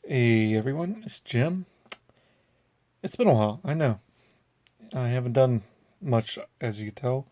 Hey everyone, it's Jim. It's been a while, I know. I haven't done much, as you can tell.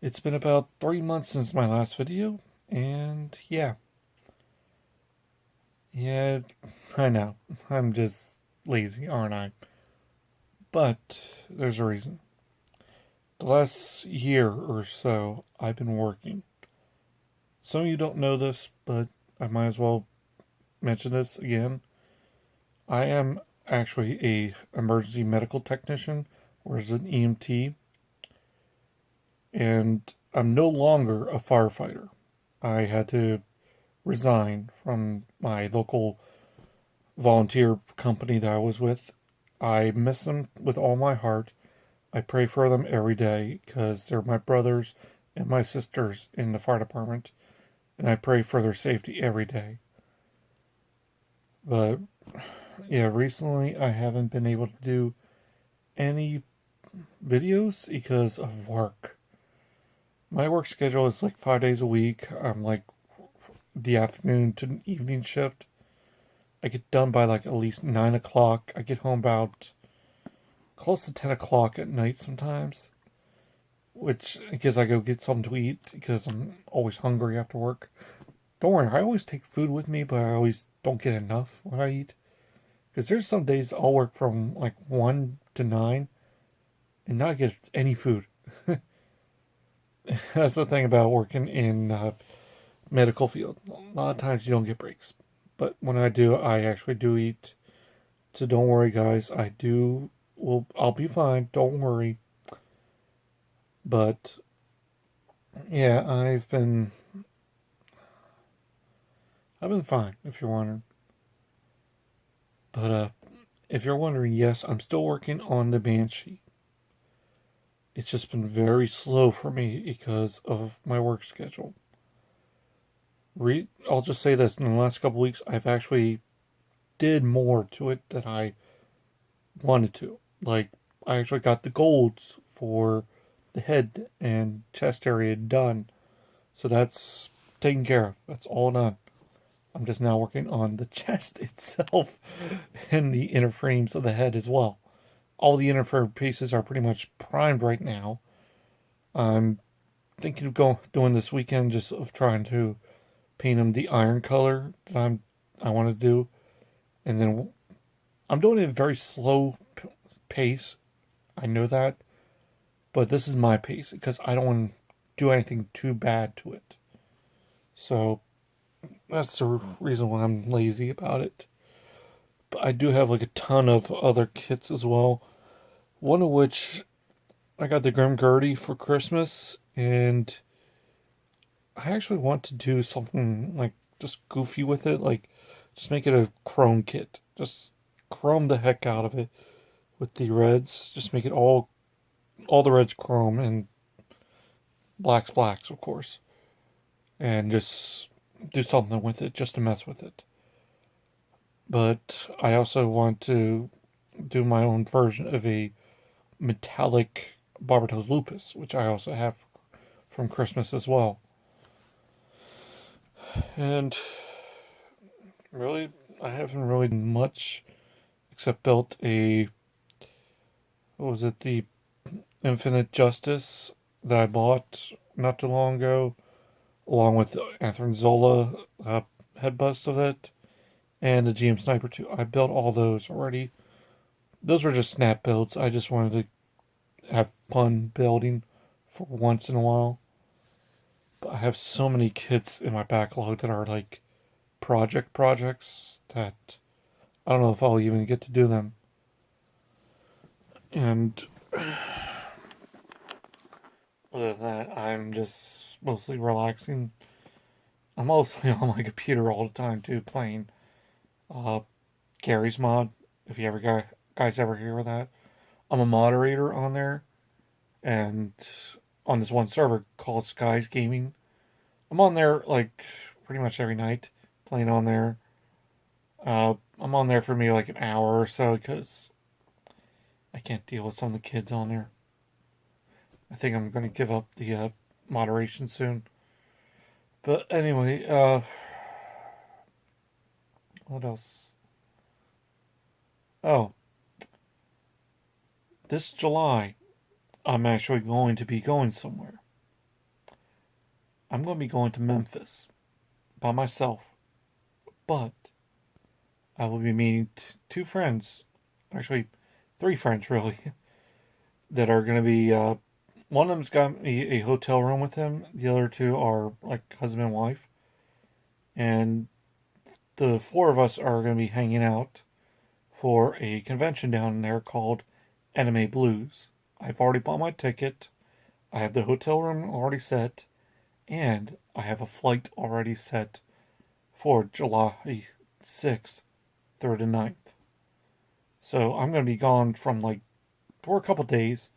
It's been about 3 months since my last video, and yeah, I know. I'm just lazy, aren't I? But there's a reason. The last year or so, I've been working. Some of you don't know this, but I might as well mention this again. I am actually a emergency medical technician, or as an EMT, and I'm no longer a firefighter. I had to resign from my local volunteer company that I was with. I miss them with all my heart. I pray for them every day because they're my brothers and my sisters in the fire department, and I pray for their safety every day. But yeah, recently I haven't been able to do any videos because of work. My work schedule is like 5 days a week. I'm like the afternoon to evening shift. I get done by like at least 9 o'clock. I get home about close to 10 o'clock at night sometimes, which I guess I go get something to eat because I'm always hungry after work. Don't worry, I always take food with me, but I always don't get enough when I eat. Because there's some days I'll work from like 1 to 9 and not get any food. That's the thing about working in medical field. A lot of times you don't get breaks. But when I do, I actually do eat. So don't worry, guys. I'll be fine. Don't worry. But yeah, I've been fine. If you're wondering. But if you're wondering, yes, I'm still working on the Banshee. It's just been very slow for me because of my work schedule. I'll just say this: in the last couple weeks, I've actually did more to it than I wanted to. Like, I actually got the golds for the head and chest area done. So that's taken care of. That's all done. I'm just now working on the chest itself and the inner frames of the head as well. All the inner frame pieces are pretty much primed right now. I'm thinking of doing this weekend just of trying to paint them the iron color that I want to do, and then I'm doing it at a very slow pace. I know that, but this is my pace because I don't want to do anything too bad to it. So that's the reason why I'm lazy about it. But I do have like a ton of other kits as well. One of which I got the Grim Gurdy for Christmas, and I actually want to do something like just goofy with it, like just make it a chrome kit. Just chrome the heck out of it with the reds. Just make it all the reds chrome and blacks, of course, and just do something with it just to mess with it. But I also want to do my own version of a metallic Barbatos Lupus, which I also have from Christmas as well. And really, I haven't really done much except built what was it, the Infinite Justice that I bought not too long ago, along with the Anthony Zola head bust of it, and the GM Sniper 2. I built all those already. Those were just snap builds. I just wanted to have fun building for once in a while. But I have so many kits in my backlog that are like projects that I don't know if I'll even get to do them. And other than that, I'm just mostly relaxing. I'm mostly on my computer all the time too, playing uh, Gary's Mod. If you guys ever hear of that, I'm a moderator on there, and on this one server called Skies Gaming. I'm on there like pretty much every night, playing on there. I'm on there for maybe like an hour or so because I can't deal with some of the kids on there. I think I'm going to give up the moderation soon. But anyway, what else? Oh, this July, I'm actually going to be going somewhere. I'm going to be going to Memphis by myself, but I will be meeting two friends, actually, three friends really, that are going to be. One of them's got me a hotel room with him. The other two are like husband and wife, and the four of us are going to be hanging out for a convention down there called Anime Blues. I've already bought my ticket. I have the hotel room already set, and I have a flight already set for July 6th through the 9th. So I'm going to be gone from like for a couple days,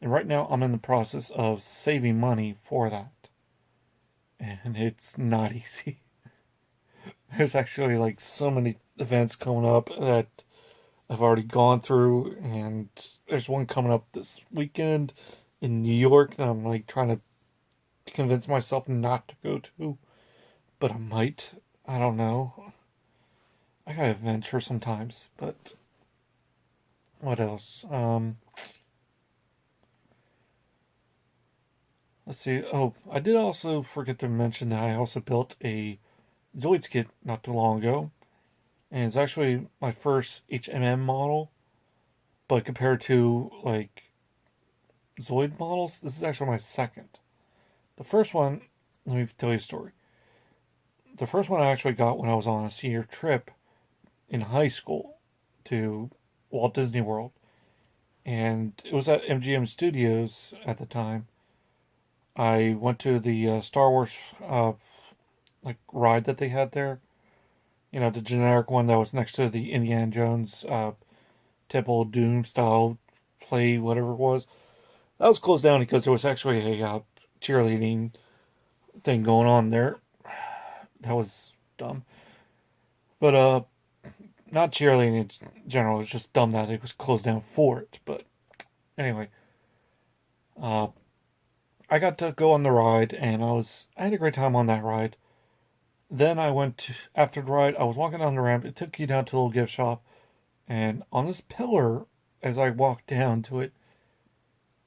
and right now I'm in the process of saving money for that. And it's not easy. There's actually like so many events coming up that I've already gone through, and there's one coming up this weekend in New York that I'm like trying to convince myself not to go to, but I might. I don't know. I gotta venture sometimes, but what else? Let's see. Oh, I did also forget to mention that I also built a Zoids kit not too long ago, and it's actually my first HMM model. But compared to like Zoid models, this is actually my second. The first one, let me tell you a story. The first one I actually got when I was on a senior trip in high school to Walt Disney World, and it was at MGM Studios at the time. I went to the Star Wars like ride that they had there. You know, the generic one that was next to the Indiana Jones Temple of Doom style play, whatever it was. That was closed down because there was actually a cheerleading thing going on there. That was dumb. But not cheerleading in general. It was just dumb that it was closed down for it. But anyway, uh, I got to go on the ride, and I had a great time on that ride. Then I went to, after the ride. I was walking down the ramp. It took you down to a little gift shop, and on this pillar, as I walked down to it,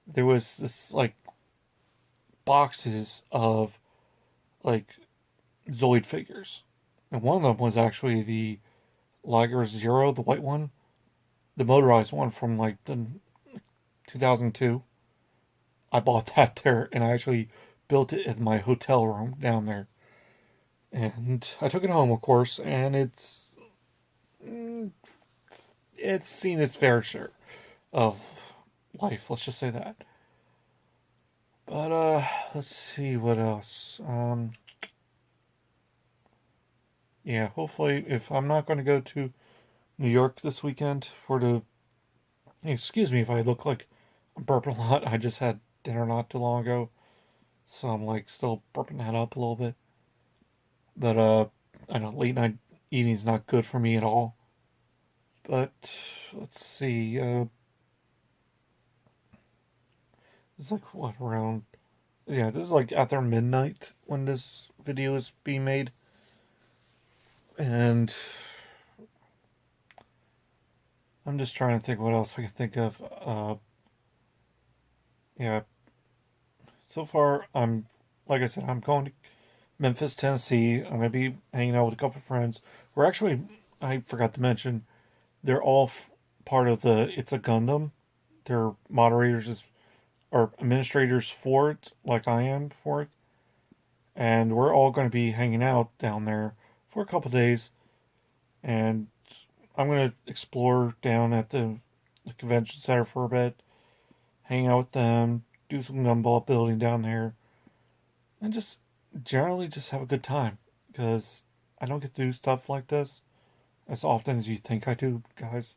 there was this like boxes of like Zoid figures, and one of them was actually the Liger Zero, the white one, the motorized one from like the 2002. I bought that there, and I actually built it in my hotel room down there. And I took it home, of course, and mm, it's seen its fair share of life. Let's just say that. But let's see what else. Yeah, hopefully, if I'm not going to go to New York this weekend for the, excuse me if I look like I'm burping a lot. I just had dinner not too long ago, so I'm like still burping that up a little bit. But I know late night eating is not good for me at all. But let's see. It's like what around? Yeah, this is like after midnight when this video is being made, and I'm just trying to think what else I can think of. Yeah. So far, I'm like I said, I'm going to Memphis, Tennessee. I'm gonna be hanging out with a couple of friends. We're actually, I forgot to mention, they're all part of the It's a Gundam. They're moderators or administrators for it, like I am for it, and we're all going to be hanging out down there for a couple of days. And I'm going to explore down at the convention center for a bit, hang out with them, do some gumball building down there, and just generally just have a good time because I don't get to do stuff like this as often as you think I do, guys.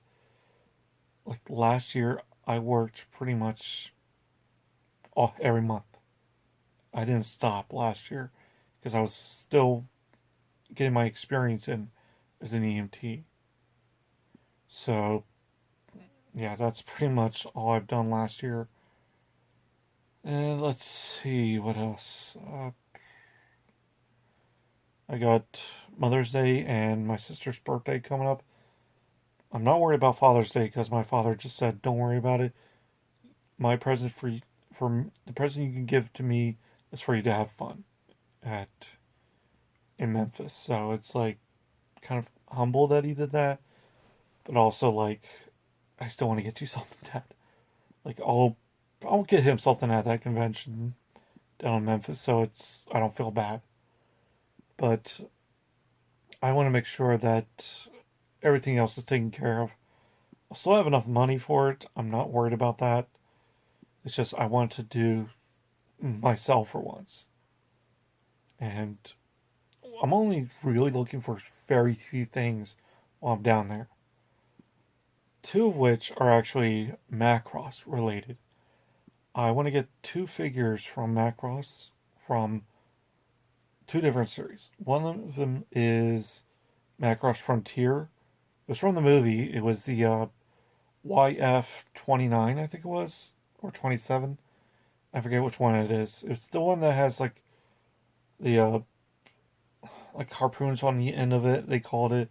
Like last year, I worked pretty much every month. I didn't stop last year because I was still getting my experience in as an EMT. So, yeah, that's pretty much all I've done last year. And let's see what else. I got Mother's Day and my sister's birthday coming up. I'm not worried about Father's Day because my father just said, "Don't worry about it. My present for the present you can give to me is for you to have fun at in Memphis." So it's like kind of humble that he did that, but also like I still want to get you something, Dad. Like I'll get him something at that convention down in Memphis, so I don't feel bad. But I want to make sure that everything else is taken care of. I still have enough money for it. I'm not worried about that. It's just I want to do myself for once. And I'm only really looking for very few things while I'm down there. Two of which are actually Macross related. I want to get two figures from Macross from two different series. One of them is Macross Frontier. It was from the movie. It was the YF-29, I think it was, or 27. I forget which one it is. It's the one that has the like harpoons on the end of it. They called it,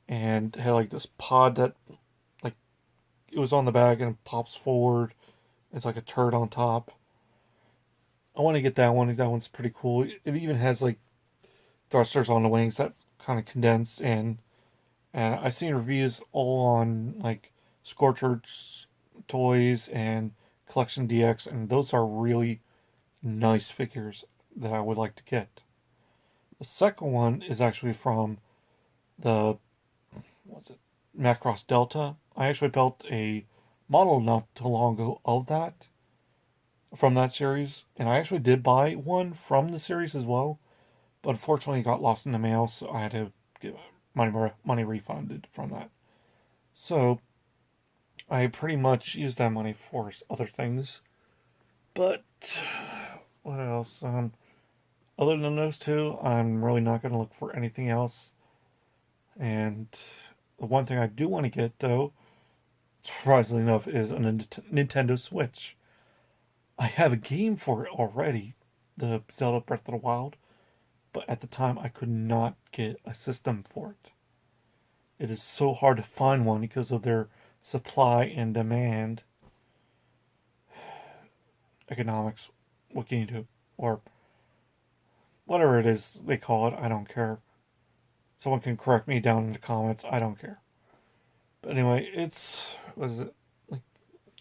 and had like this pod that like it was on the back and it pops forward. It's like a turd on top. I want to get that one. That one's pretty cool. It even has like thrusters on the wings that kind of condense in. And I've seen reviews all on like Scorcher's toys and Collection DX, and those are really nice figures that I would like to get. The second one is actually from the what's it Macross Delta. I actually built a model not too long ago of that from that series, and I actually did buy one from the series as well, but unfortunately it got lost in the mail, so I had to get money refunded from that. So I pretty much used that money for other things. But what else? Other than those two, I'm really not going to look for anything else. And the one thing I do want to get, though, surprisingly enough, is a Nintendo Switch. I have a game for it already, the Zelda Breath of the Wild, but at the time I could not get a system for it. It is so hard to find one because of their supply and demand economics. What can you do? Or whatever it is they call it, I don't care. Someone can correct me down in the comments, I don't care. But anyway, it's, what is it, like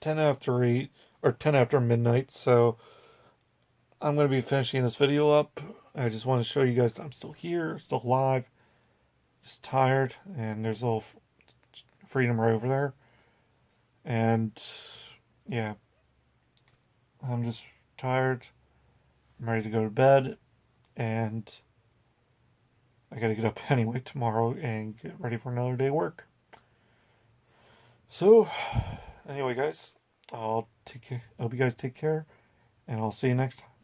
10 after 8, or 10 after midnight, so I'm going to be finishing this video up. I just want to show you guys that I'm still here, still alive, just tired, and there's a little freedom right over there. And yeah, I'm just tired. I'm ready to go to bed, and I gotta get up anyway tomorrow and get ready for another day of work. So, anyway, guys, I hope you guys take care, and I'll see you next time.